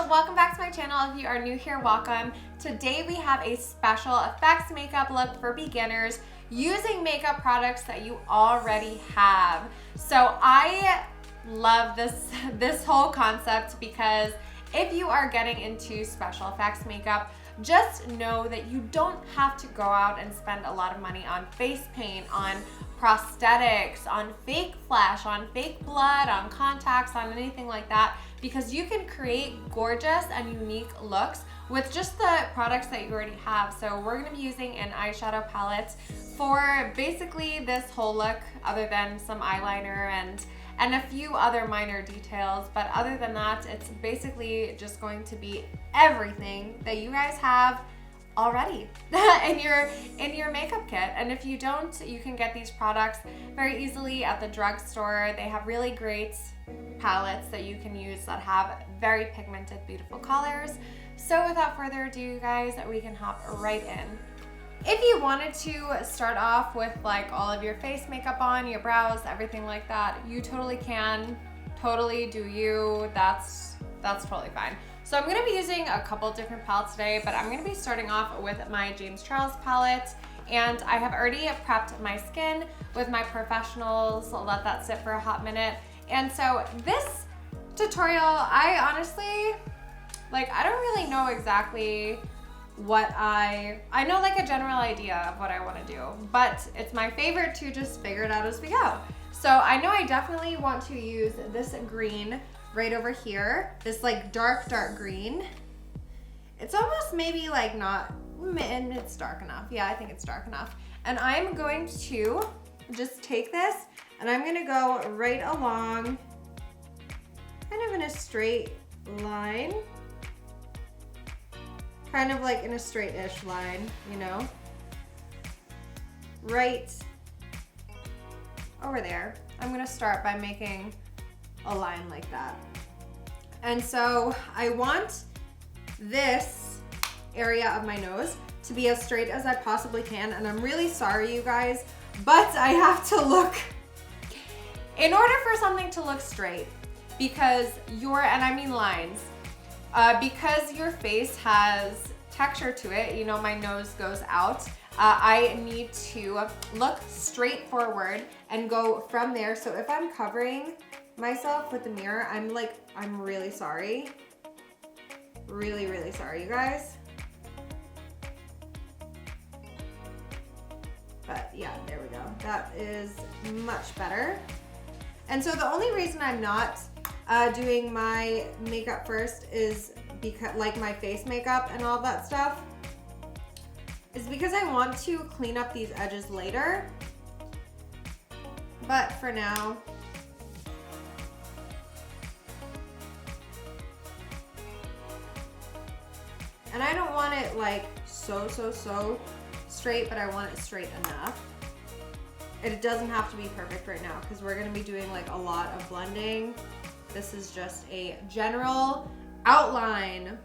welcome back to my channel. If you are new here, welcome. Today we have a special effects makeup look for beginners using makeup products that you already have. So I love this whole concept because if you are getting into special effects makeup, just know that you don't have to go out and spend a lot of money on face paint, on prosthetics, on fake flash, on fake blood, on contacts, on anything like that, because you can create gorgeous and unique looks with just the products that you already have. So we're gonna be using an eyeshadow palette for basically this whole look, other than some eyeliner and a few other minor details. But other than that, it's basically just going to be everything that you guys have already in your makeup kit. And if you don't, you can get these products very easily at the drugstore. They have really great palettes that you can use that have very pigmented, beautiful colors. So without further ado, you guys, we can hop right in. If you wanted to start off with like all of your face makeup on, your brows, everything like that, you totally can. Totally do you. That's totally fine. So I'm gonna be using a couple different palettes today, but I'm gonna be starting off with my James Charles palette. And I have already prepped my skin with my professionals. I'll let that sit for a hot minute. And so this tutorial, I honestly, I don't really know exactly what I know like a general idea of what I want to do, but it's my favorite to just figure it out as we go. So I know I definitely want to use this green right over here, this like dark green. It's almost maybe like not, and it's dark enough. Yeah, I think it's dark enough. And I'm going to just take this and I'm gonna go right along, kind of in a straight line. Kind of like in a straight-ish line, you know? Right over there. I'm gonna start by making a line like that. And so I want this area of my nose to be as straight as I possibly can. And I'm really sorry, you guys, but I have to look, in order for something to look straight, because and I mean lines, because your face has texture to it, you know, my nose goes out, I need to look straight forward and go from there. So if I'm covering myself with the mirror, I'm really sorry. Really, really sorry, you guys. But yeah, there we go. That is much better. And so the only reason I'm not doing my makeup first is because, like my face makeup and all that stuff, is because I want to clean up these edges later. But for now, and I don't want it like so straight, but I want it straight enough. It doesn't have to be perfect right now because we're gonna be doing like a lot of blending. This is just a general outline.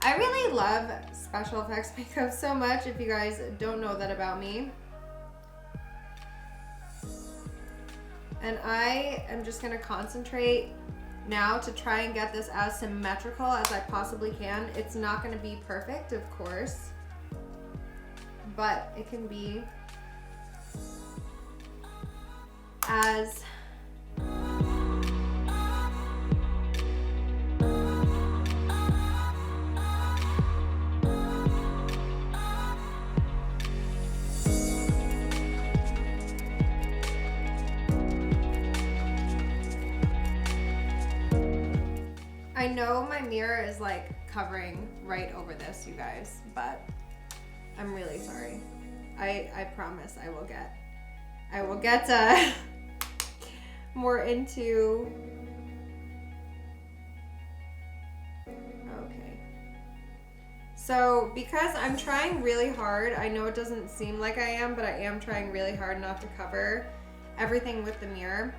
I really love special effects makeup so much, if you guys don't know that about me. And I am just gonna concentrate now to try and get this as symmetrical as I possibly can. It's not gonna be perfect, of course, but it can be as I know my mirror is like covering right over this, you guys, but I'm really sorry. I promise I will get more into. Okay. So because I'm trying really hard, I know it doesn't seem like I am, but I am trying really hard not to cover everything with the mirror.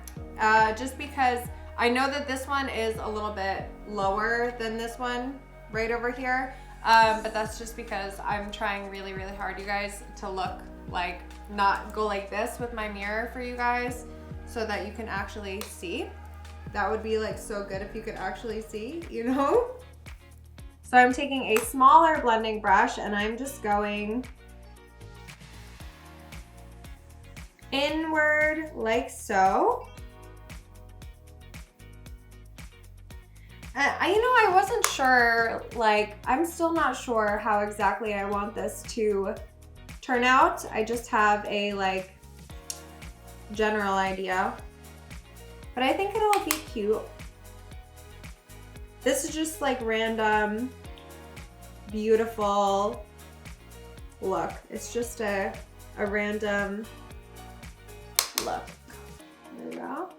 Just because I know that this one is a little bit lower than this one right over here, but that's just because I'm trying really, really hard, you guys, to look like, not go like this with my mirror for you guys so that you can actually see. That would be like so good if you could actually see, you know? So I'm taking a smaller blending brush and I'm just going inward like so. I wasn't sure, like, I'm still not sure how exactly I want this to turn out. I just have a, like, general idea. But I think it'll be cute. This is just, like, random, beautiful look. It's just a random look. There we go.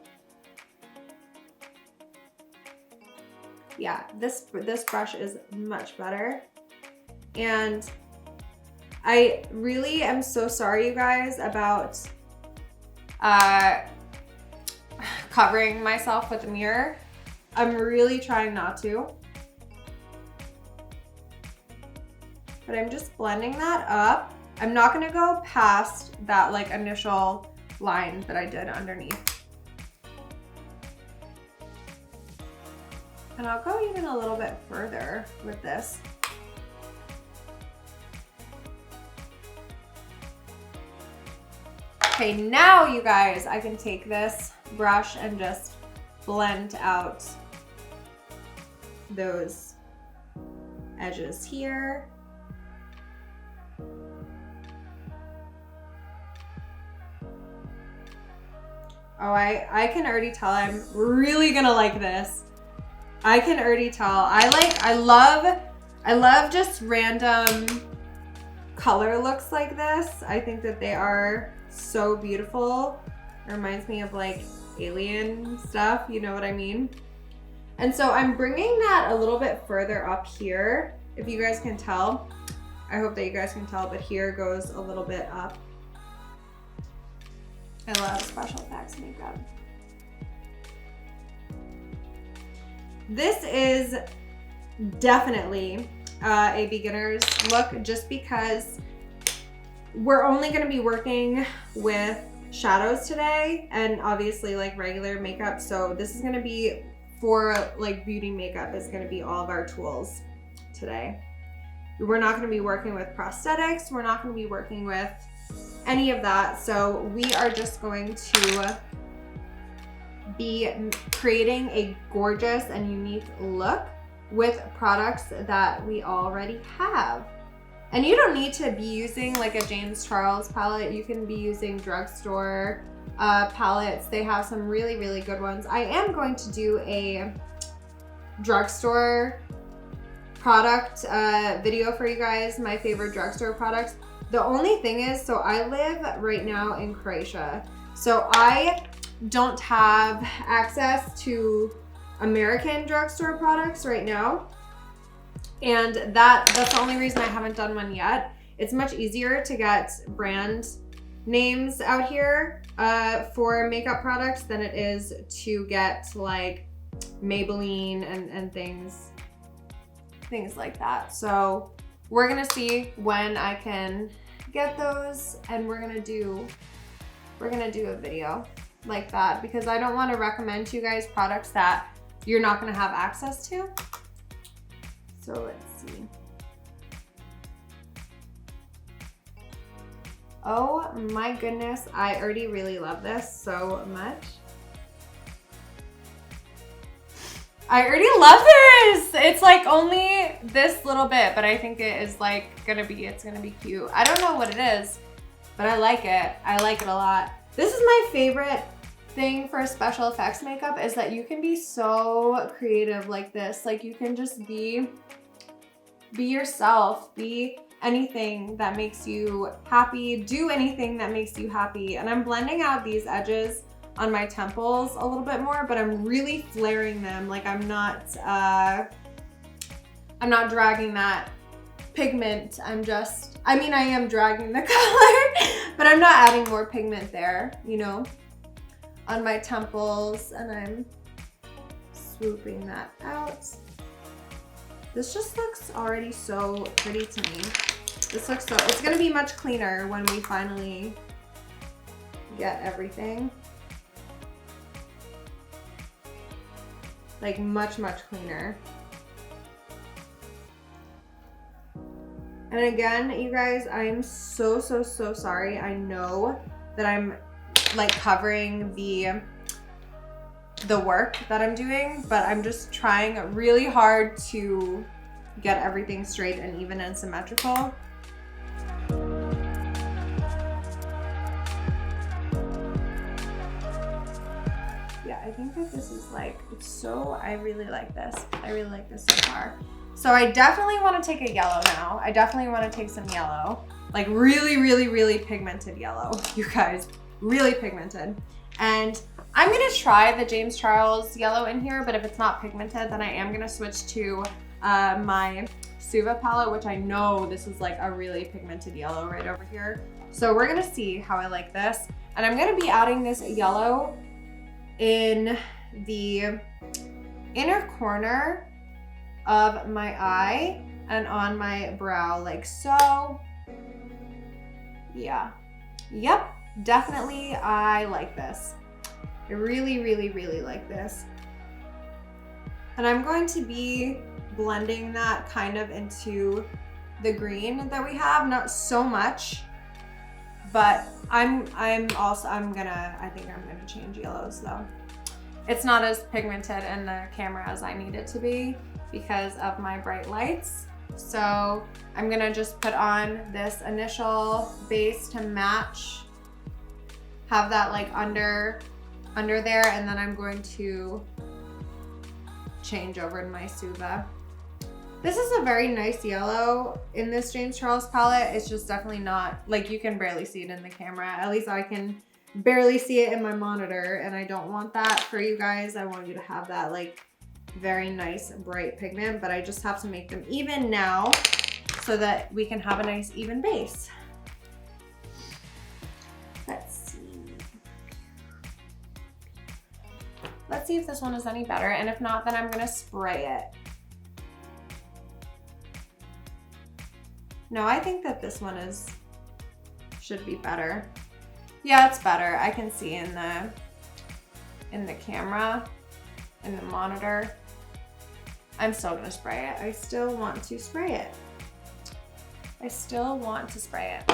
Yeah, this brush is much better. And I really am so sorry, you guys, about covering myself with a mirror. I'm really trying not to. But I'm just blending that up. I'm not gonna go past that like initial line that I did underneath. And I'll go even a little bit further with this. Okay, now you guys, I can take this brush and just blend out those edges here. Oh, I can already tell I'm really gonna like this. I can already tell. I love just random color looks like this. I think that they are so beautiful. It reminds me of like alien stuff, you know what I mean? And so I'm bringing that a little bit further up here, if you guys can tell. I hope that you guys can tell, but here goes a little bit up. I love special effects makeup. This is definitely a beginner's look just because we're only going to be working with shadows today and obviously like regular makeup. So this is going to be for like beauty makeup is going to be all of our tools today. We're not going to be working with prosthetics. We're not going to be working with any of that. So we are just going to be creating a gorgeous and unique look with products that we already have. And you don't need to be using like a James Charles palette. You can be using drugstore palettes. They have some really, really good ones. I am going to do a drugstore product video for you guys, my favorite drugstore products. The only thing is, so I live right now in Croatia. So I don't have access to American drugstore products right now. And that's the only reason I haven't done one yet. It's much easier to get brand names out here for makeup products than it is to get like Maybelline and things like that. So we're gonna see when I can get those, and we're gonna do a video like that because I don't want to recommend to you guys products that you're not gonna have access to. So let's see. Oh my goodness, I already really love this so much. I already love this. It's like only this little bit, but I think it is like it's gonna be cute. I don't know what it is, but I like it. I like it a lot. This is my favorite thing for special effects makeup is that you can be so creative like this. Like you can just be yourself, be anything that makes you happy, do anything that makes you happy. And I'm blending out these edges on my temples a little bit more, but I'm really flaring them. Like I'm not dragging that pigment. I am dragging the color, but I'm not adding more pigment there, you know, on my temples, and I'm swooping that out. This just looks already so pretty to me. It's gonna be much cleaner when we finally get everything. Like much, much cleaner. And again, you guys, I'm so sorry. I know that I'm like covering the work that I'm doing, but I'm just trying really hard to get everything straight and even and symmetrical. Yeah, I think that this is like, it's so, I really like this. I really like this so far. So I definitely want to take a yellow now. I definitely want to take some yellow. Like really pigmented yellow, you guys. Really pigmented. And I'm going to try the James Charles yellow in here, but if it's not pigmented, then I am going to switch to my Suva palette, which I know this is like a really pigmented yellow right over here. So we're going to see how I like this. And I'm going to be adding this yellow in the inner corner of my eye and on my brow, like so. Yeah. Yep. Definitely, I like this. I really like this. And I'm going to be blending that kind of into the green that we have, not so much, but I think I'm gonna change yellows though. It's not as pigmented in the camera as I need it to be because of my bright lights. So I'm gonna just put on this initial base to match, have that like under there, and then I'm going to change over to my Suva. This is a very nice yellow in this James Charles palette. It's just definitely not, like, you can barely see it in the camera. At least I can barely see it in my monitor, and I don't want that for you guys. I want you to have that like very nice bright pigment, but I just have to make them even now so that we can have a nice even base. Let's see if this one is any better, and if not, then I'm gonna spray it. No, I think that this one should be better. Yeah, it's better. I can see in the camera, in the monitor. I'm still gonna spray it. I still want to spray it. I still want to spray it.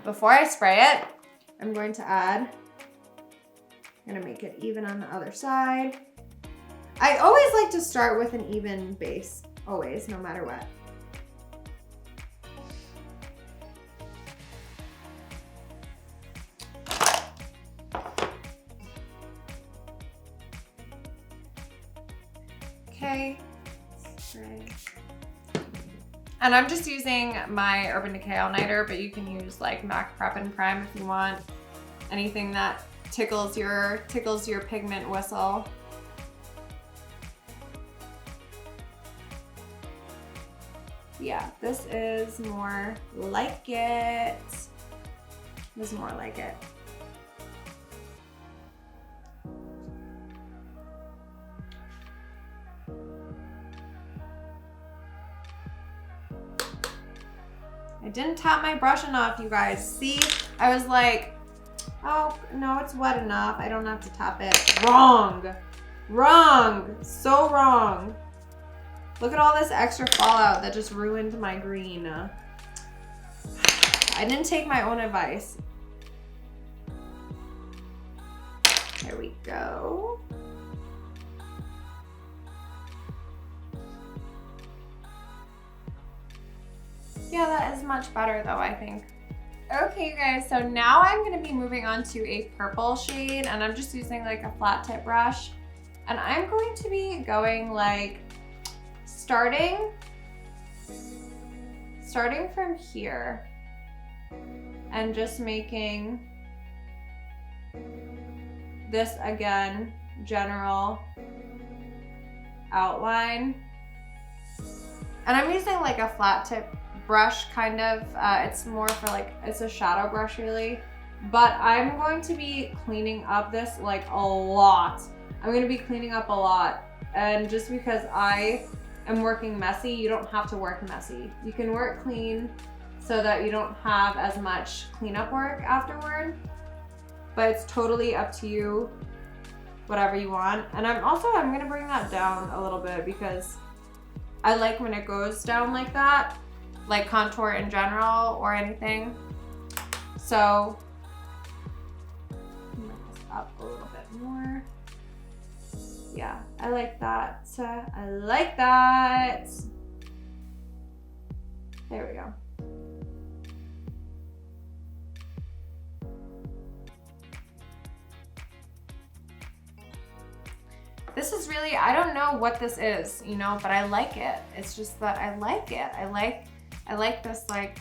Before I spray it, I'm going to make it even on the other side. I always like to start with an even base, always, no matter what. Okay, spray. And I'm just using my Urban Decay eyeliner, but you can use like MAC Prep and Prime if you want. Anything that tickles your pigment whistle. Yeah, this is more like it. This is more like it. I didn't tap my brush enough, you guys. See, I was like, oh, no, it's wet enough. I don't have to tap it. Wrong. Wrong. So wrong. Look at all this extra fallout that just ruined my green. I didn't take my own advice. There we go. Yeah, that is much better though, I think. Okay, you guys, so now I'm gonna be moving on to a purple shade, and I'm just using like a flat tip brush. And I'm going to be going like, starting from here and just making this, again, general outline. And I'm using like a flat tip brush, kind of. It's more for like, it's a shadow brush really. But I'm going to be cleaning up this like a lot. I'm going to be cleaning up a lot. And just because I am working messy, you don't have to work messy. You can work clean, so that you don't have as much cleanup work afterward. But it's totally up to you, whatever you want. And I'm gonna bring that down a little bit because I like when it goes down like that, like contour in general or anything. So bring this up a little bit more. Yeah, I like that. I like that. There we go. This is really, I don't know what this is, you know, but I like it. It's just that I like it. I like this like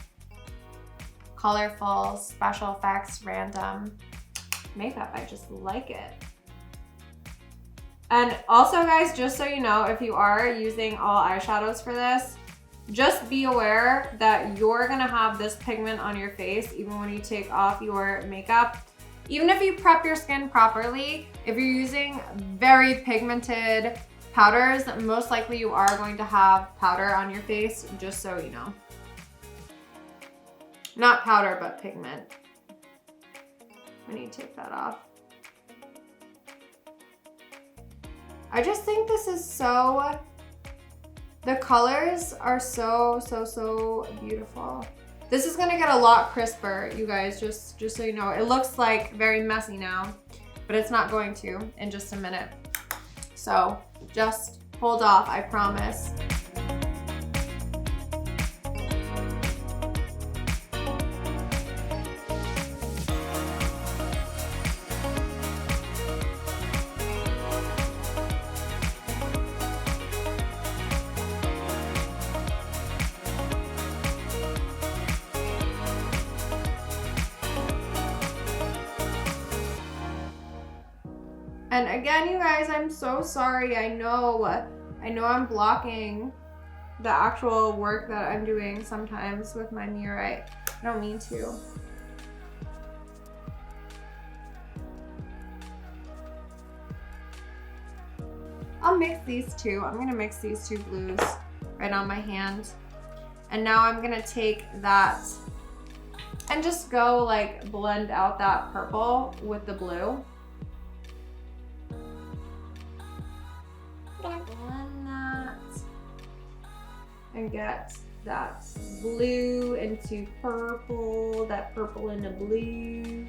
colorful, special effects, random makeup. I just like it. And also guys, just so you know, if you are using all eyeshadows for this, just be aware that you're gonna have this pigment on your face even when you take off your makeup. Even if you prep your skin properly, if you're using very pigmented powders, most likely you are going to have powder on your face, just so you know. Not powder, but pigment. I need to take that off. I just think this is so, the colors are so beautiful. This is gonna get a lot crisper, you guys, just so you know. It looks like very messy now, but it's not going to in just a minute. So just hold off, I promise. And again, you guys, I'm so sorry. I know I'm blocking the actual work that I'm doing sometimes with my mirror. I don't mean to. I'll mix these two. I'm gonna mix these two blues right on my hand. And now I'm gonna take that and just go like blend out that purple with the blue. Blend that and get that blue into purple, that purple into blue.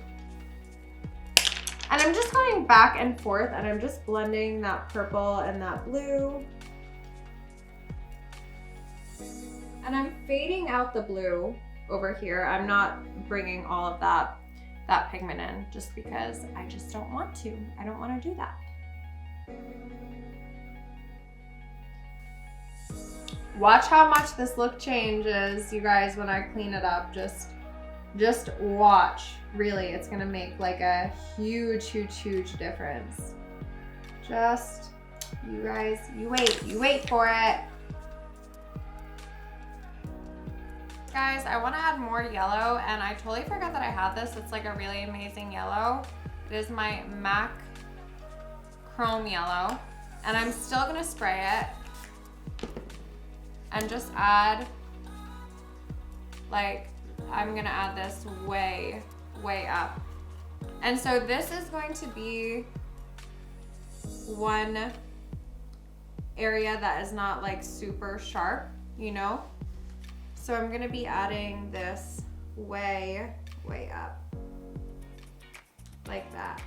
And I'm just going back and forth and I'm just blending that purple and that blue. And I'm fading out the blue over here. I'm not bringing all of that pigment in just because I just don't want to. I don't want to do that. Watch how much this look changes, you guys, when I clean it up. Just watch. Really, it's gonna make like a huge difference. Just, you guys, you wait for it. Guys, I wanna add more yellow, and I totally forgot that I had this. It's like a really amazing yellow. It is my MAC Chrome Yellow, and I'm still gonna spray it. And just add, like, I'm gonna add this way up. And so this is going to be one area that is not like super sharp, you know? So I'm gonna be adding this way up, like that.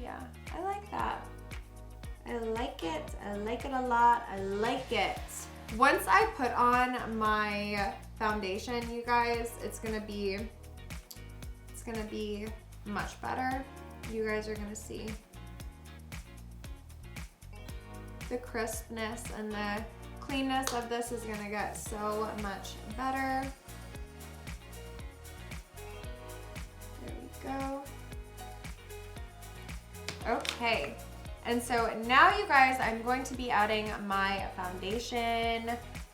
Yeah, I like that. I like it. I like it a lot. I like it. Once I put on my foundation, you guys, it's gonna be much better. You guys are gonna see the crispness and the cleanness of this is gonna get so much better. There we go. Okay. And so now, you guys, I'm going to be adding my foundation.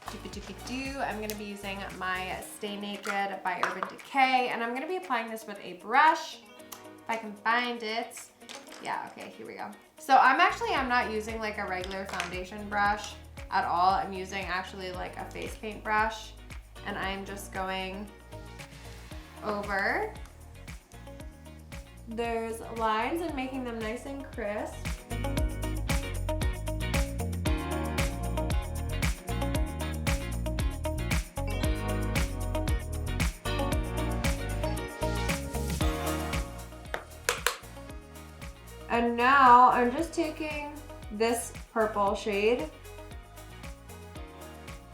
I'm going to be using my Stay Naked by Urban Decay, and I'm going to be applying this with a brush, if I can find it. Yeah, okay, here we go. So I'm not using like a regular foundation brush at all. I'm using actually like a face paint brush. and I'm just going over those lines and making them nice and crisp. And now I'm just taking this purple shade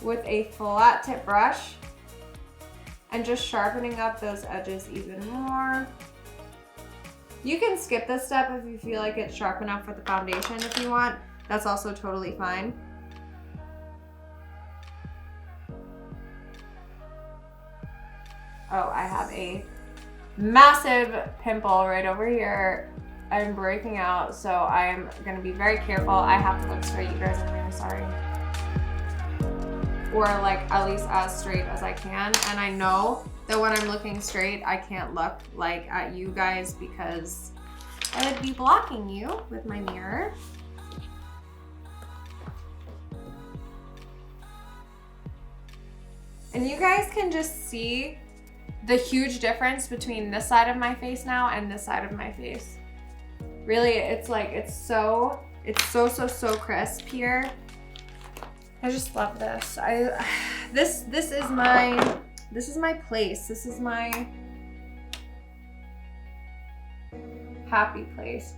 with a flat tip brush and just sharpening up those edges even more. You can skip this step if you feel like it's sharp enough for the foundation if you want. That's also totally fine. Oh, I have a massive pimple right over here. I'm breaking out, so I'm gonna be very careful. I have to look straight, you guys, I'm really sorry. Or like at least as straight as I can. And I know that when I'm looking straight, I can't look like at you guys because I would be blocking you with my mirror. And you guys can just see the huge difference between this side of my face now and this side of my face. Really, it's like, it's so crisp here. I just love this. This is my place. This is my happy place.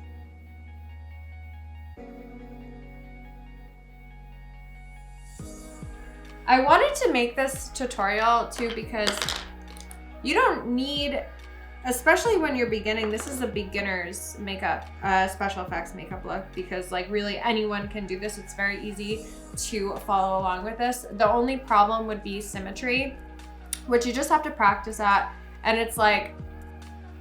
I wanted to make this tutorial too because you don't need, especially when you're beginning, this is a beginner's makeup, special effects makeup look, because like really anyone can do this. It's very easy to follow along with this. The only problem would be symmetry, which you just have to practice at. And it's like,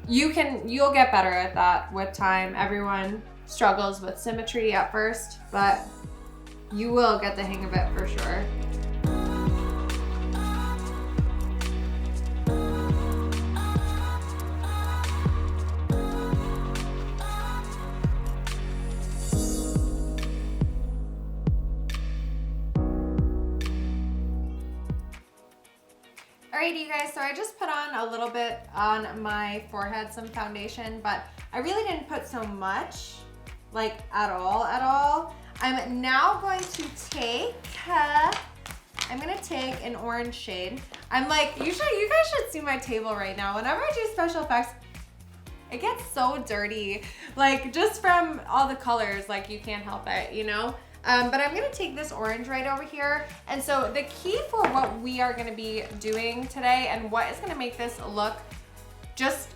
you'll get better at that with time. Everyone struggles with symmetry at first, but you will get the hang of it for sure. Alrighty, you guys, so I just put on a little bit on my forehead, some foundation, but I really didn't put so much, like at all. I'm now going to take, an orange shade. I'm like, you guys should see my table right now. Whenever I do special effects, it gets so dirty, like just from all the colors, like you can't help it, you know? But I'm gonna take this orange right over here. And so the key for what we are gonna be doing today and what is gonna make this look just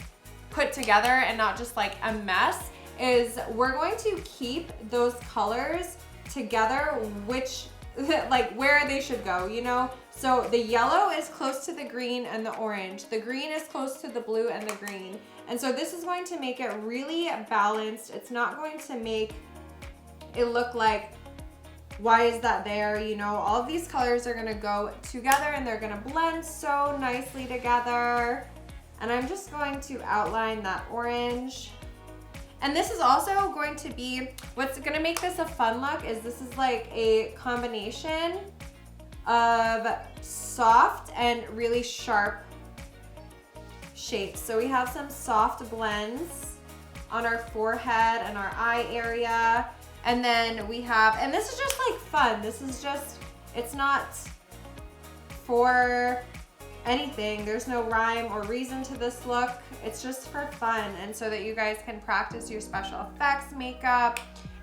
put together and not just like a mess is we're going to keep those colors together, which like where they should go, you know? So the yellow is close to the green and the orange. The green is close to the blue and the green. And so this is going to make it really balanced. It's not going to make it look like, why is that there? You know, all of these colors are gonna go together and they're gonna blend so nicely together. And I'm just going to outline that orange. And this is also going to be, what's gonna make this a fun look is this is like a combination of soft and really sharp shapes. So we have some soft blends on our forehead and our eye area. And then we have, and this is just like fun. This is just, it's not for anything. There's no rhyme or reason to this look. It's just for fun. And so that you guys can practice your special effects makeup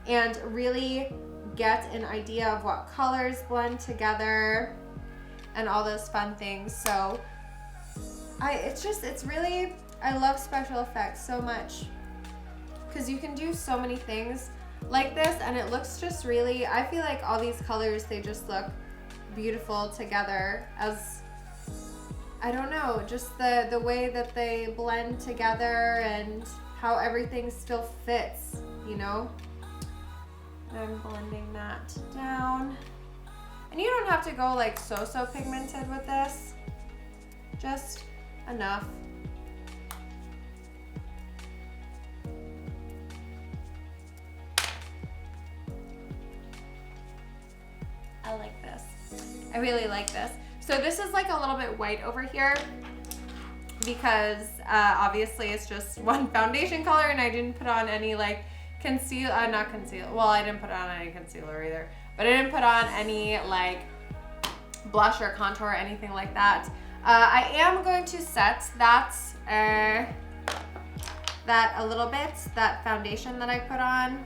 and really get an idea of what colors blend together and all those fun things. So it's really, I love special effects so much because you can do so many things like this and it looks just really, I feel like all these colors, they just look beautiful together as, I don't know, just the way that they blend together and how everything still fits, you know? And I'm blending that down. And you don't have to go like so pigmented with this, just enough. I like this. I really like this. So this is like a little bit white over here because obviously it's just one foundation color and I didn't put on any like not concealer. Well, I didn't put on any concealer either, but I didn't put on any like blush or contour or anything like that. I am going to set that a little bit, that foundation that I put on.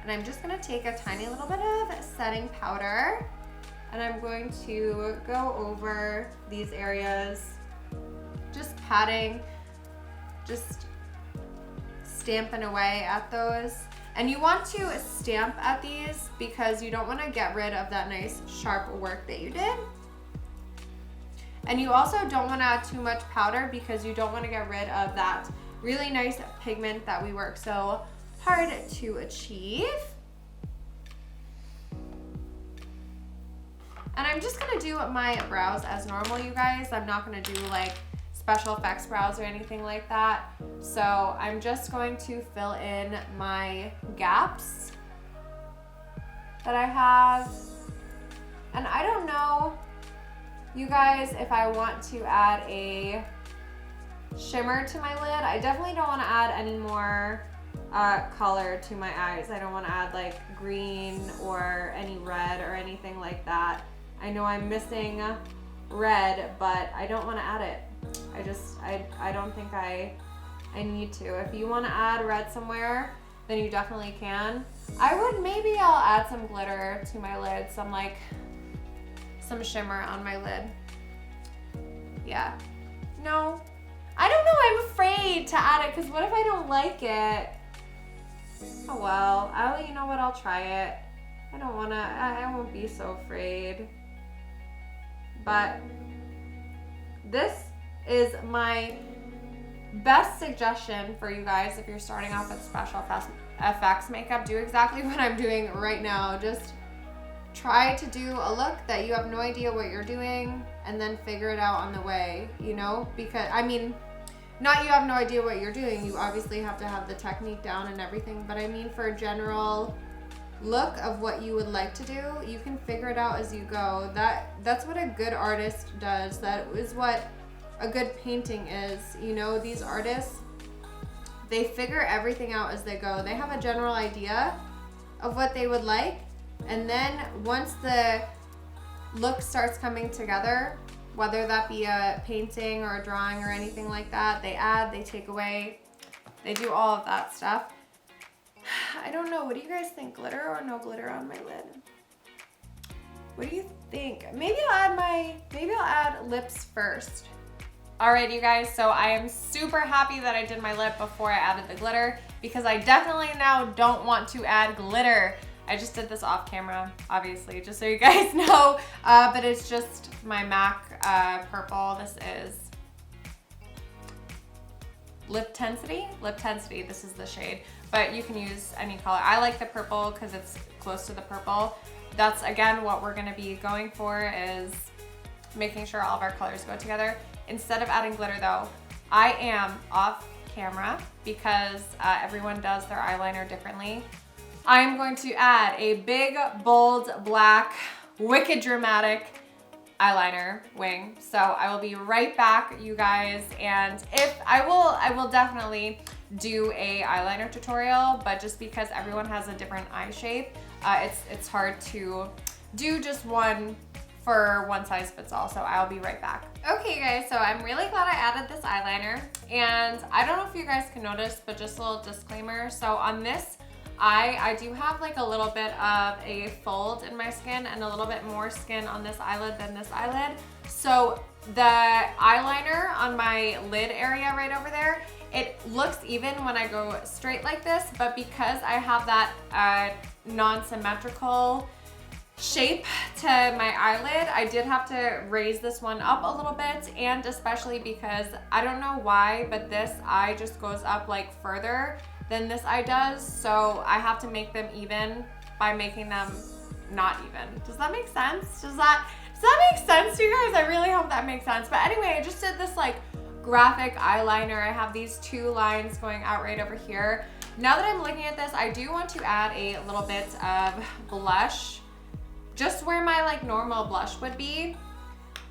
And I'm just gonna take a tiny little bit of setting powder and I'm going to go over these areas, just patting, just stamping away at those. And you want to stamp at these because you don't want to get rid of that nice sharp work that you did. And you also don't want to add too much powder because you don't want to get rid of that really nice pigment that we work so hard to achieve. And I'm just gonna do my brows as normal, you guys. I'm not gonna do like special effects brows or anything like that. So I'm just going to fill in my gaps that I have. And I don't know, you guys, if I want to add a shimmer to my lid. I definitely don't want to add any more color to my eyes. I don't want to add like green or any red or anything like that. I know I'm missing red, but I don't want to add it. I don't think I need to. If you want to add red somewhere, then you definitely can. Maybe I'll add some glitter to my lid, some shimmer on my lid. Yeah. No. I don't know, I'm afraid to add it because what if I don't like it? Oh well, you know what, I'll try it. I won't be so afraid. But this is my best suggestion for you guys if you're starting off with special effects makeup. Do exactly what I'm doing right now. Just try to do a look that you have no idea what you're doing and then figure it out on the way, you know? Because, I mean, not you have no idea what you're doing. You obviously have to have the technique down and everything, but I mean for a general look of what you would like to do, you can figure it out as you go. That's what a good artist does. That is what a good painting is. You know, these artists, they figure everything out as they go. They have a general idea of what they would like, and then once the look starts coming together, whether that be a painting or a drawing or anything like that, they add, they take away, they do all of that stuff. I don't know, what do you guys think? Glitter or no glitter on my lid? What do you think? Maybe I'll add lips first. All right, you guys, so I am super happy that I did my lip before I added the glitter because I definitely now don't want to add glitter. I just did this off camera, obviously, just so you guys know, but it's just my MAC purple. This is Lip Tensity, this is the shade, but you can use any color. I like the purple because it's close to the purple. That's, again, what we're gonna be going for, is making sure all of our colors go together. Instead of adding glitter though, I am off camera because everyone does their eyeliner differently. I am going to add a big, bold, black, wicked dramatic eyeliner wing. So I will be right back, you guys. And if I will definitely do a eyeliner tutorial, but just because everyone has a different eye shape, it's hard to do just one for one size fits all. So I'll be right back. Okay guys, so I'm really glad I added this eyeliner, and I don't know if you guys can notice, but just a little disclaimer. So on this eye, I do have like a little bit of a fold in my skin and a little bit more skin on this eyelid than this eyelid. So the eyeliner on my lid area right over there, it looks even when I go straight like this, but because I have that non-symmetrical shape to my eyelid, I did have to raise this one up a little bit, and especially because I don't know why, but this eye just goes up like further than this eye does, so I have to make them even by making them not even. Does that make sense? Does that make sense to you guys? I really hope that makes sense. But anyway, I just did this like graphic eyeliner. I have these two lines going out right over here. Now that I'm looking at this, I do want to add a little bit of blush, just where my like normal blush would be.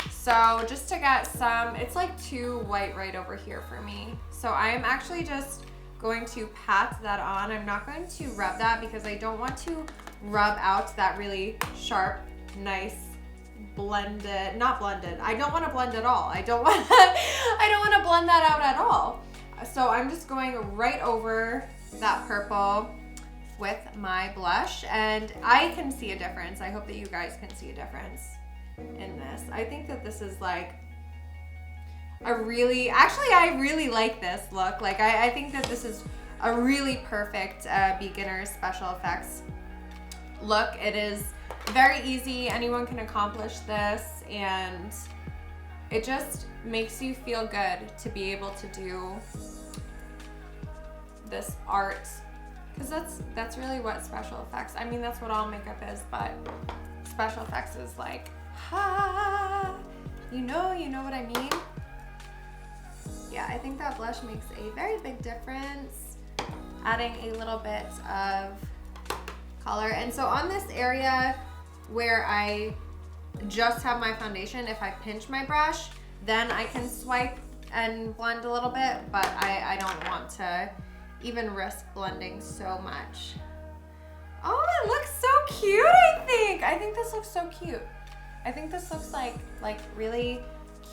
So just to get some, it's like too white right over here for me. So I am actually just going to pat that on. I'm not going to rub that because I don't want to rub out that really sharp, nice, blended, not blended. I don't want to blend at all. I don't want to blend that out at all. So I'm just going right over that purple with my blush, and I can see a difference. I hope that you guys can see a difference in this. I think that this is like a really, actually I really like this look. Like I think that this is a really perfect beginner special effects look. It is very easy. Anyone can accomplish this, and it just makes you feel good to be able to do this art, because that's really what special effects, I mean, that's what all makeup is, but special effects is like, ha, you know what I mean? Yeah, I think that blush makes a very big difference, adding a little bit of color. And so on this area where I just have my foundation, if I pinch my brush, then I can swipe and blend a little bit, but I don't want to even risk blending so much. Oh, it looks so cute, I think. I think this looks so cute. I think this looks like really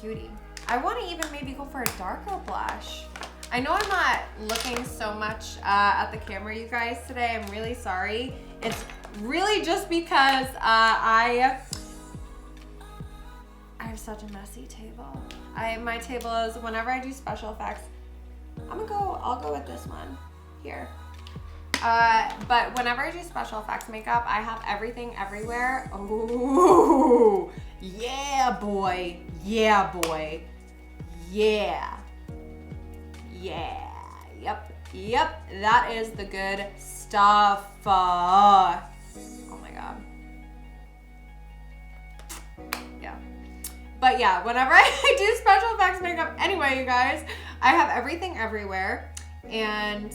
cutie. I want to even maybe go for a darker blush. I know I'm not looking so much at the camera, you guys, today. I'm really sorry. It's really just because I have such a messy table. My table is, whenever I do special effects, I'll go with this one here. But whenever I do special effects makeup, I have everything everywhere. Oh, yeah, boy. Yeah, boy. Yeah. Yeah. Yep. That is the good stuff. Oh my God. Yeah. But yeah, whenever I do special effects makeup, anyway, you guys, I have everything everywhere, and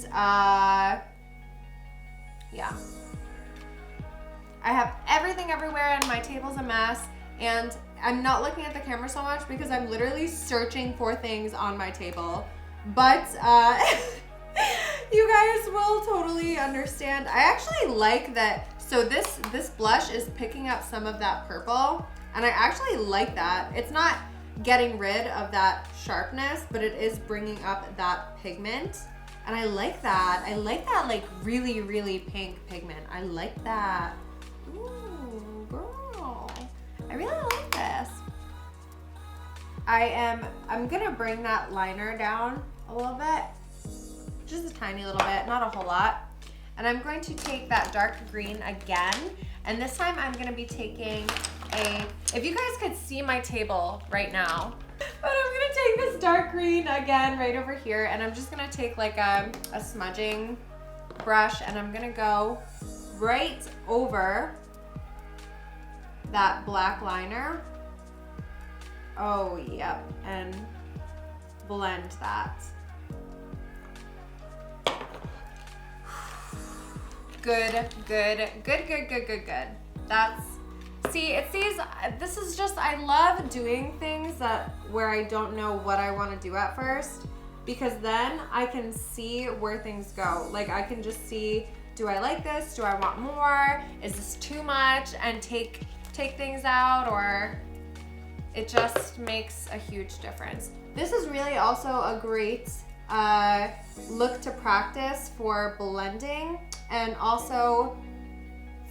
yeah, I have everything everywhere, and my table's a mess, and I'm not looking at the camera so much because I'm literally searching for things on my table, but you guys will totally understand. I actually like that. So this blush is picking up some of that purple, and I actually like that. It's not getting rid of that sharpness, but it is bringing up that pigment, and I like that. I like that like really, really pink pigment. I like that. Ooh, girl. I really like this. I'm gonna bring that liner down a little bit, just a tiny little bit, not a whole lot. And I'm going to take that dark green again, and this time I'm gonna be taking if you guys could see my table right now, but I'm gonna take this dark green again right over here, and I'm just gonna take like a smudging brush, and I'm gonna go right over that black liner. Oh, yep, and blend that. Good. See, it sees, this is just, I love doing things where I don't know what I want to do at first, because then I can see where things go. Like I can just see, do I like this? Do I want more? Is this too much? And take things out, or it just makes a huge difference. This is really also a great look to practice for blending, and also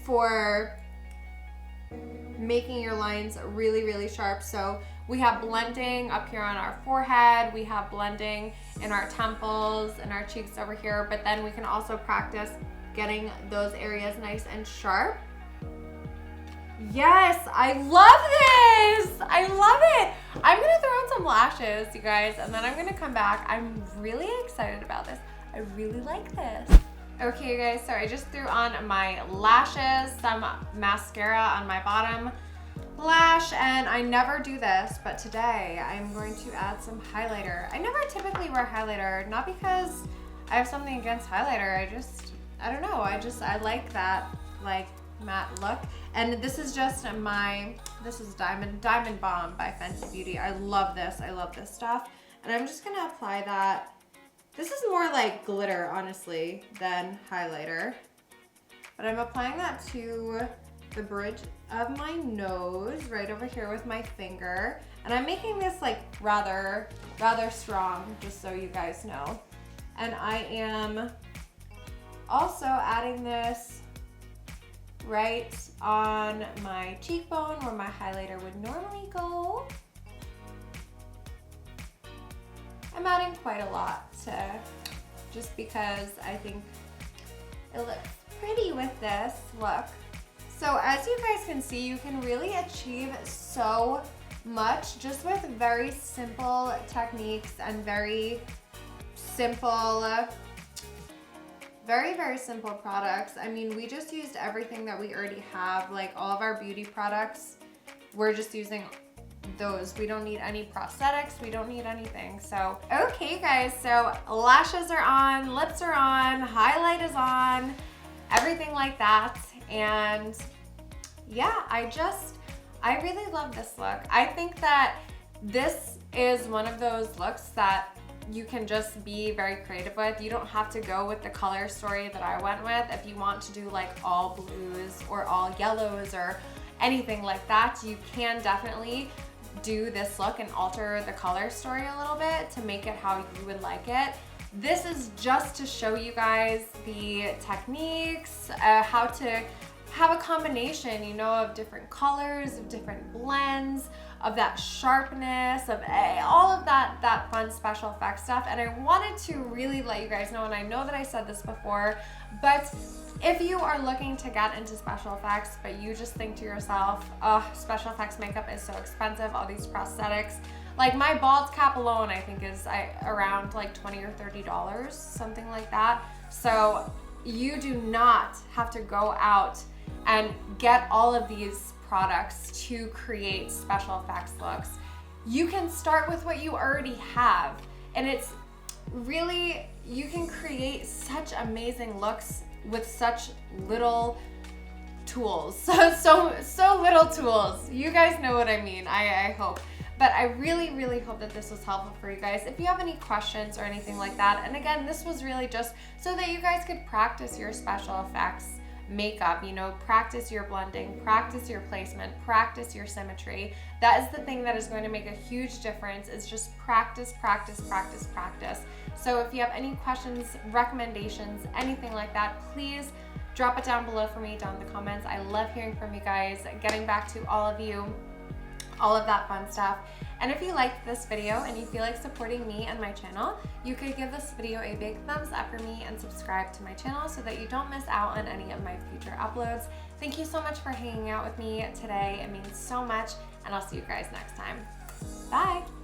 for making your lines really, really sharp. So we have blending up here on our forehead, we have blending in our temples and our cheeks over here, but then we can also practice getting those areas nice and sharp. Yes, I love this. I love it. I'm gonna throw on some lashes, you guys, and then I'm gonna come back. I'm really excited about this. I really like this. Okay, you guys, so I just threw on my lashes, some mascara on my bottom lash, and I never do this, but today I'm going to add some highlighter. I never typically wear highlighter, not because I have something against highlighter. I don't know, I like that, like, matte look. And this is just this is Diamond Bomb by Fenty Beauty. I love this stuff. And I'm just gonna apply that. This is more like glitter, honestly, than highlighter. But I'm applying that to the bridge of my nose, right over here with my finger. And I'm making this like rather strong, just so you guys know. And I am also adding this right on my cheekbone where my highlighter would normally go. I'm adding quite a lot just because I think it looks pretty with this look. So as you guys can see, you can really achieve so much just with very simple techniques and very simple, very simple products. I mean, we just used everything that we already have, like all of our beauty products. We're just using those. We don't need any prosthetics. We don't need anything. So, okay guys, so lashes are on, lips are on, highlight is on, everything like that. And yeah, I really love this look. I think that this is one of those looks that you can just be very creative with. You don't have to go with the color story that I went with. If you want to do like all blues or all yellows or anything like that, you can definitely do this look and alter the color story a little bit to make it how you would like it. This is just to show you guys the techniques, how to have a combination, you know, of different colors, of different blends, of that sharpness, of all of that fun special effects stuff. And I wanted to really let you guys know, and I know that I said this before, but if you are looking to get into special effects, but you just think to yourself, oh, special effects makeup is so expensive, all these prosthetics. Like my bald cap alone, I think is around like $20 or $30, something like that. So you do not have to go out and get all of these products to create special effects looks. You can start with what you already have, and it's really, you can create such amazing looks with such little tools. So little tools. You guys know what I mean, I hope. But I really hope that this was helpful for you guys. If you have any questions or anything like that, and again, this was really just so that you guys could practice your special effects makeup, you know, practice your blending, practice your placement, practice your symmetry. That is the thing that is going to make a huge difference, is just practice. So if you have any questions, recommendations, anything like that, please drop it down below for me down in the comments. I love hearing from you guys, getting back to all of you, all of that fun stuff. And if you liked this video and you feel like supporting me and my channel, you could give this video a big thumbs up for me and subscribe to my channel so that you don't miss out on any of my future uploads. Thank you so much for hanging out with me today. It means so much, and I'll see you guys next time. Bye.